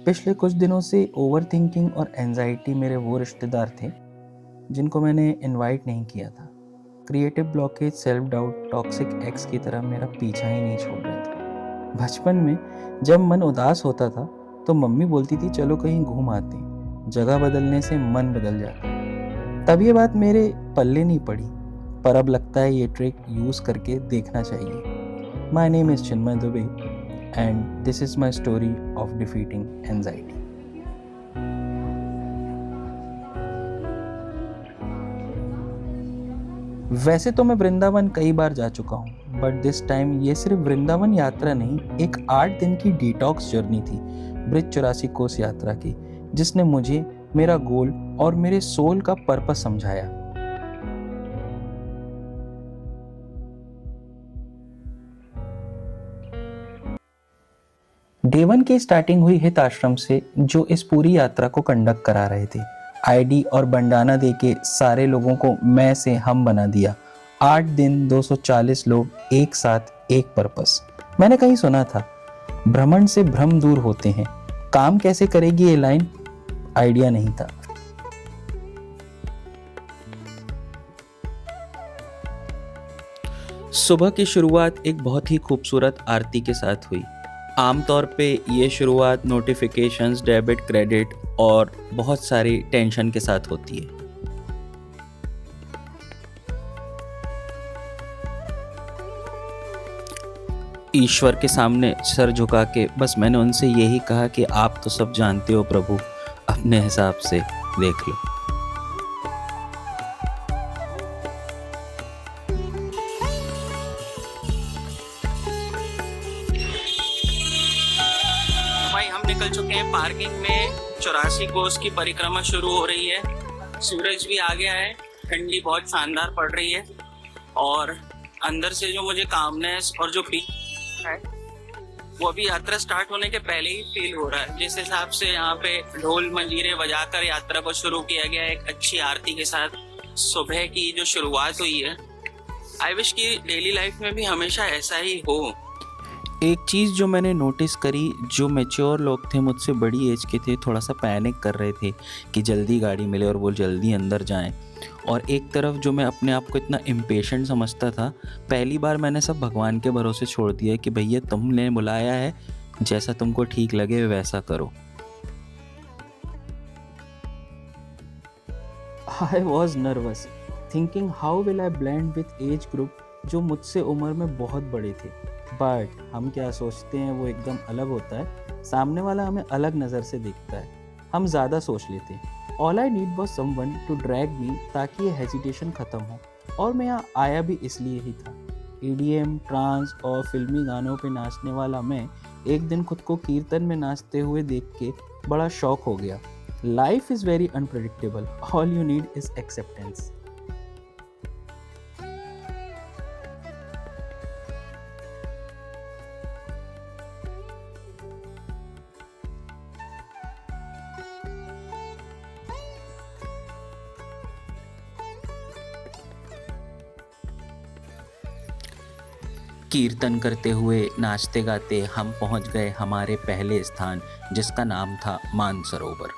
पिछले कुछ दिनों से ओवरथिंकिंग और एंजाइटी मेरे वो रिश्तेदार थे जिनको मैंने इनवाइट नहीं किया था। Creative blockage, self doubt, toxic x की तरह मेरा पीछा ही नहीं छोड़ रहे थे। बचपन में जब मन उदास होता था तो मम्मी बोलती थी चलो कहीं घूम आते हैं। जगह बदलने से मन बदल जाता है। तब ये बात मेरे पल्ले नहीं पड़ी, पर अब लगता है ये ट्रिक यूज़ करके देखना चाहिए। My name is Chinmay Dubey and this is my story of defeating anxiety. वैसे तो मैं वृंदावन कई बार जा चुका हूँ, बट दिस टाइम ये सिर्फ वृंदावन यात्रा नहीं, एक 8 दिन की डिटॉक्स जर्नी थी, ब्रिज 84 कोस यात्रा की, जिसने मुझे मेरा गोल और मेरे सोल का पर्पस समझाया। डे 1 की स्टार्टिंग हुई हित आश्रम से, जो इस पूरी यात्रा को कंडक्ट करा रहे थे। आईडी और बंडाना देके सारे लोगों को मैं से हम बना दिया। 8 दिन 240 लोग एक साथ, एक पर्पस। मैंने कहीं सुना था भ्रमण से भ्रम दूर होते हैं। काम कैसे करेगी ये लाइन, आइडिया नहीं था। सुबह की शुरुआत एक बहुत ही खूबसूरत आरती के साथ हुई। आमतौर पे ये शुरुआत नोटिफिकेशंस, डेबिट, क्रेडिट और बहुत सारी टेंशन के साथ होती है। ईश्वर के सामने सर झुका के बस मैंने उनसे यही कहा कि आप तो सब जानते हो प्रभु, अपने हिसाब से देख लो। निकल चुके हैं पार्किंग में। 84 कोस की परिक्रमा शुरू हो रही है। सूरज भी आ गया है, ठंडी बहुत शानदार पड़ रही है और अंदर से जो मुझे कामनेस और जो पीस है वो अभी यात्रा स्टार्ट होने के पहले ही फील हो रहा है। जिस हिसाब से यहाँ पे ढोल मंजीरे बजाकर यात्रा को शुरू किया गया है, एक अच्छी आरती के साथ सुबह की जो शुरुआत हुई है, आई विश कि डेली लाइफ में भी हमेशा ऐसा ही हो। एक चीज़ जो मैंने नोटिस करी, जो मैच्योर लोग थे, मुझसे बड़ी एज के थे, थोड़ा सा पैनिक कर रहे थे कि जल्दी गाड़ी मिले और वो जल्दी अंदर जाएं। और एक तरफ जो मैं अपने आप को इतना इम्पेशेंट समझता था, पहली बार मैंने सब भगवान के भरोसे छोड़ दिया कि भैया तुमने बुलाया है, जैसा तुमको ठीक लगे वैसा करो। I was nervous, thinking how will I blend with age group जो मुझसे उम्र में बहुत बड़े थे। बट हम क्या सोचते हैं वो एकदम अलग होता है। सामने वाला हमें अलग नज़र से देखता है, हम ज़्यादा सोच लेते हैं। All I need was someone to drag me, ताकि ये हेजिटेशन ख़त्म हो। और मैं यहाँ आया भी इसलिए ही था। EDM, ट्रांस और फिल्मी गानों पे नाचने वाला मैं एक दिन खुद को कीर्तन में नाचते हुए देख के बड़ा शौक हो गया। Life is very unpredictable, all you need is acceptance. कीर्तन करते हुए, नाचते गाते हम पहुंच गए हमारे पहले स्थान, जिसका नाम था मानसरोवर।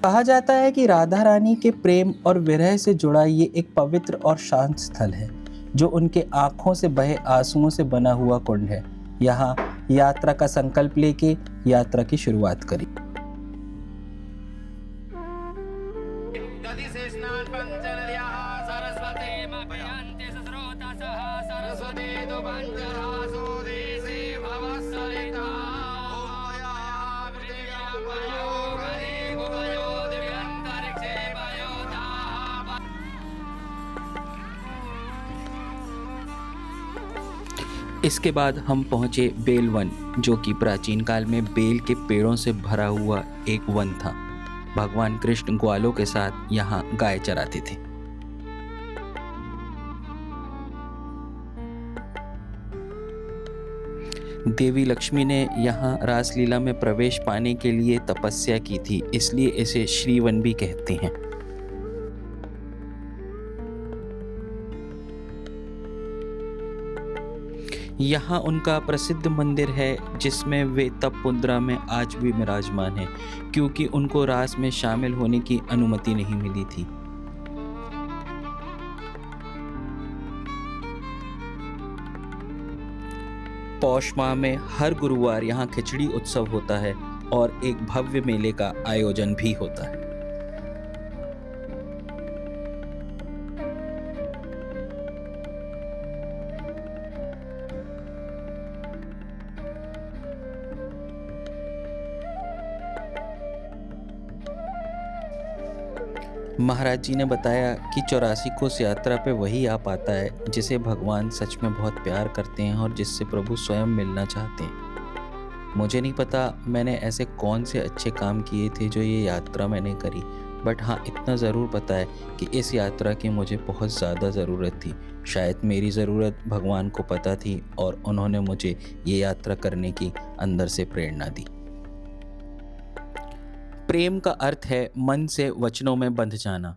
कहा जाता है कि राधा रानी के प्रेम और विरह से जुड़ा ये एक पवित्र और शांत स्थल है, जो उनके आंखों से बहे आंसुओं से बना हुआ कुंड है। यहाँ यात्रा का संकल्प लेके यात्रा की शुरुआत करी। इसके बाद हम पहुंचे बेल वन, जो कि प्राचीन काल में बेल के पेड़ों से भरा हुआ एक वन था। भगवान कृष्ण ग्वालों के साथ यहाँ गाय चराते थे। देवी लक्ष्मी ने यहाँ रासलीला में प्रवेश पाने के लिए तपस्या की थी, इसलिए इसे श्रीवन भी कहते हैं। यहाँ उनका प्रसिद्ध मंदिर है जिसमें वे तप मुद्रा में आज भी विराजमान हैं, क्योंकि उनको रास में शामिल होने की अनुमति नहीं मिली थी। पौष माह में हर गुरुवार यहाँ खिचड़ी उत्सव होता है और एक भव्य मेले का आयोजन भी होता है। महाराज जी ने बताया कि 84 कोस यात्रा पे वही आ पाता है जिसे भगवान सच में बहुत प्यार करते हैं और जिससे प्रभु स्वयं मिलना चाहते हैं। मुझे नहीं पता मैंने ऐसे कौन से अच्छे काम किए थे जो ये यात्रा मैंने करी, बट हाँ इतना ज़रूर पता है कि इस यात्रा की मुझे बहुत ज़्यादा ज़रूरत थी। शायद मेरी ज़रूरत भगवान को पता थी और उन्होंने मुझे ये यात्रा करने की अंदर से प्रेरणा दी। प्रेम का अर्थ है मन से वचनों में बंध जाना।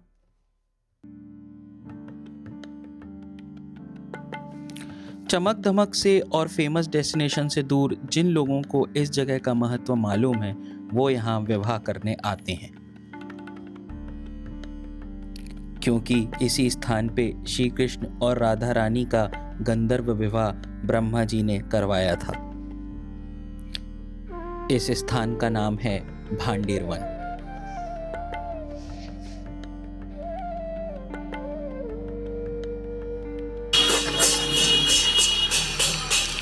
चमक धमक से और फेमस डेस्टिनेशन से दूर जिन लोगों को इस जगह का महत्व मालूम है वो यहाँ विवाह करने आते हैं, क्योंकि इसी स्थान पे श्री कृष्ण और राधा रानी का गंधर्व विवाह ब्रह्मा जी ने करवाया था। इस स्थान का नाम है भांडेर वन।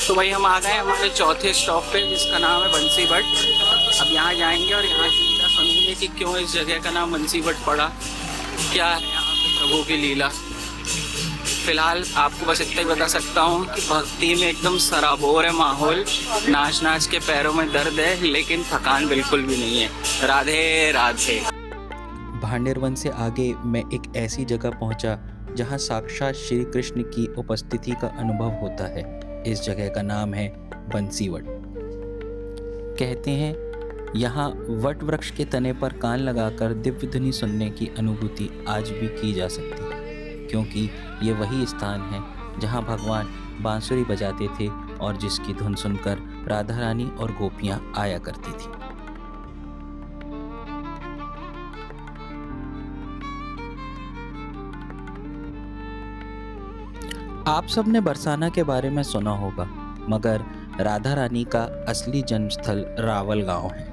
तो भाई हम आ गए हमारे चौथे स्टॉप पे जिसका नाम है बंसी भट्ट। अब यहाँ जाएंगे और यहाँ की सुनेंगे कि क्यों इस जगह का नाम बंसी भट्ट पड़ा, क्या है यहाँ पे प्रभु की लीला। फिलहाल आपको बस इतना ही बता सकता हूँ कि भक्ति में एकदम सराबोर है माहौल, नाच नाच के पैरों में दर्द है लेकिन थकान बिल्कुल भी नहीं है। राधे राधे। भांडेर वन से आगे मैं एक ऐसी जगह पहुंचा जहां साक्षात श्री कृष्ण की उपस्थिति का अनुभव होता है। इस जगह का नाम है बंसी वट। कहते हैं यहाँ वट वृक्ष के तने पर कान लगाकर दिव्य ध्वनि सुनने की अनुभूति आज भी की जा सकती है, क्योंकि ये वही स्थान है जहाँ भगवान बांसुरी बजाते थे और जिसकी धुन सुनकर राधा रानी और गोपियाँ आया करती थी। आप सब ने बरसाना के बारे में सुना होगा, मगर राधा रानी का असली जन्म स्थल रावल गांव है।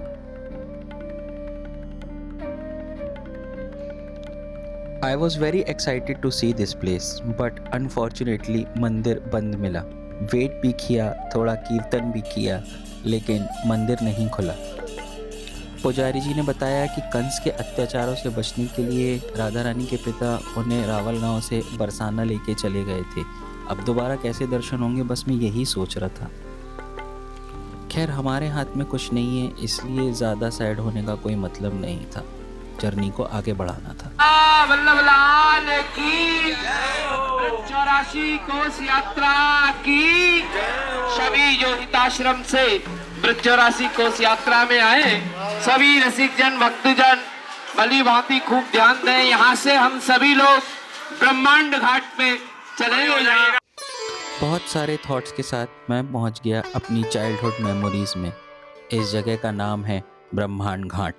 I was very excited to see this place, but unfortunately मंदिर बंद मिला। वेट भी किया, थोड़ा कीर्तन भी किया, लेकिन मंदिर नहीं खुला। पुजारी जी ने बताया कि कंस के अत्याचारों से बचने के लिए राधा रानी के पिता उन्हें रावल गांव से बरसाना लेके चले गए थे। अब दोबारा कैसे दर्शन होंगे, बस मैं यही सोच रहा था। खैर हमारे हाथ में कुछ नहीं है, इसलिए ज़्यादा सैड होने का कोई मतलब नहीं था। जर्नी को आगे बढ़ाना था। वल्लभ लाल की 84 कोस यात्रा की। सभी जो हिताश्रम से 84 कोस यात्रा में आए सभी रसिक जन भक्तजन भली भांति खूब ध्यान दें। यहाँ से हम सभी लोग ब्रह्मांड घाट पे चलेंगे। बहुत सारे थॉट्स के साथ मैं पहुंच गया अपनी चाइल्डहुड मेमोरीज में। इस जगह का नाम है ब्रह्मांड घाट।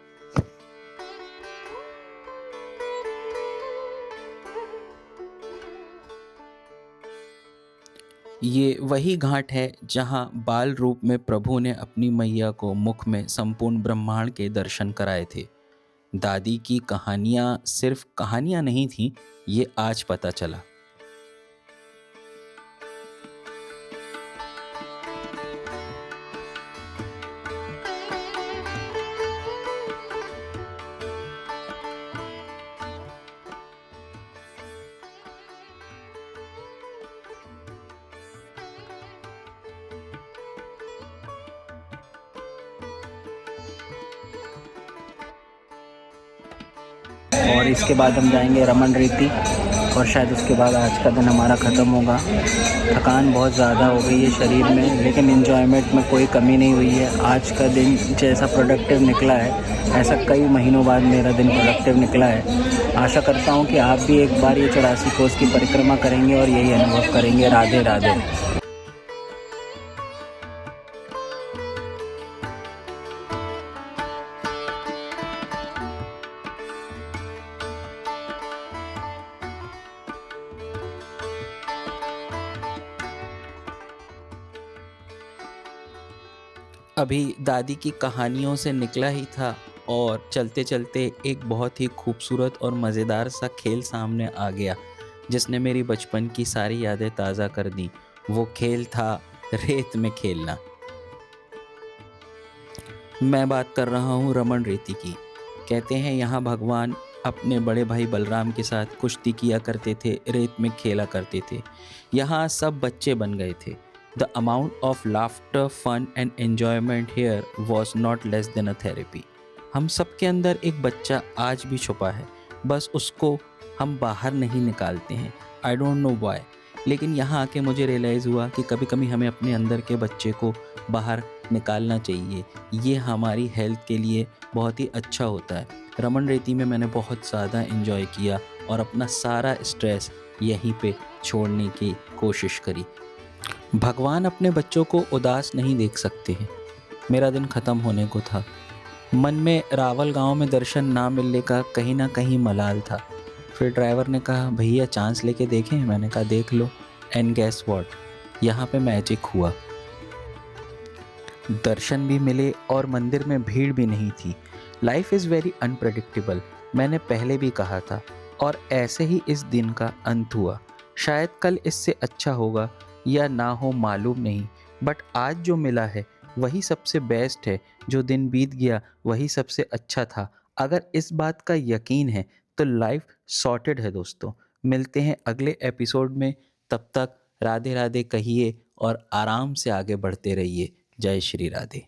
ये वही घाट है जहां बाल रूप में प्रभु ने अपनी मैया को मुख में संपूर्ण ब्रह्मांड के दर्शन कराए थे। दादी की कहानियां सिर्फ कहानियां नहीं थीं, ये आज पता चला। और इसके बाद हम जाएंगे रमन रीति और शायद उसके बाद आज का दिन हमारा ख़त्म होगा। थकान बहुत ज़्यादा हो गई है शरीर में, लेकिन एंजॉयमेंट में कोई कमी नहीं हुई है। आज का दिन जैसा प्रोडक्टिव निकला है, ऐसा कई महीनों बाद मेरा दिन प्रोडक्टिव निकला है। आशा करता हूँ कि आप भी एक बार ये 84 कोस की परिक्रमा करेंगे और यही अनुभव करेंगे। राधे राधे। अभी दादी की कहानियों से निकला ही था और चलते चलते एक बहुत ही खूबसूरत और मज़ेदार सा खेल सामने आ गया जिसने मेरी बचपन की सारी यादें ताज़ा कर दी। वो खेल था रेत में खेलना। मैं बात कर रहा हूँ रमन रेती की। कहते हैं यहाँ भगवान अपने बड़े भाई बलराम के साथ कुश्ती किया करते थे, रेत में खेला करते थे। यहाँ सब बच्चे बन गए थे। The amount of laughter, fun and enjoyment here was not less than a therapy. हम सब के अंदर एक बच्चा आज भी छुपा है, बस उसको हम बाहर नहीं निकालते हैं। आई डोंट नो वाई, लेकिन यहाँ आके मुझे रियलाइज़ हुआ कि कभी कभी हमें अपने अंदर के बच्चे को बाहर निकालना चाहिए। ये हमारी हेल्थ के लिए बहुत ही अच्छा होता है। रमन रेती में मैंने बहुत ज़्यादा एंजॉय किया और अपना सारा स्ट्रेस यहीं पे छोड़ने की कोशिश करी। भगवान अपने बच्चों को उदास नहीं देख सकते हैं। मेरा दिन ख़त्म होने को था। मन में रावल गांव में दर्शन ना मिलने का कहीं ना कहीं मलाल था। फिर ड्राइवर ने कहा भैया चांस लेके देखें। मैंने कहा देख लो। एंड गैस व्हाट, यहाँ पे मैजिक हुआ। दर्शन भी मिले और मंदिर में भीड़ भी नहीं थी। लाइफ इज़ वेरी अनप्रेडिक्टेबल, मैंने पहले भी कहा था, और ऐसे ही इस दिन का अंत हुआ। शायद कल इससे अच्छा होगा या ना हो, मालूम नहीं, बट आज जो मिला है वही सबसे बेस्ट है। जो दिन बीत गया वही सबसे अच्छा था। अगर इस बात का यकीन है तो लाइफ सॉर्टेड है दोस्तों। मिलते हैं अगले एपिसोड में। तब तक राधे राधे कहिए और आराम से आगे बढ़ते रहिए। जय श्री राधे।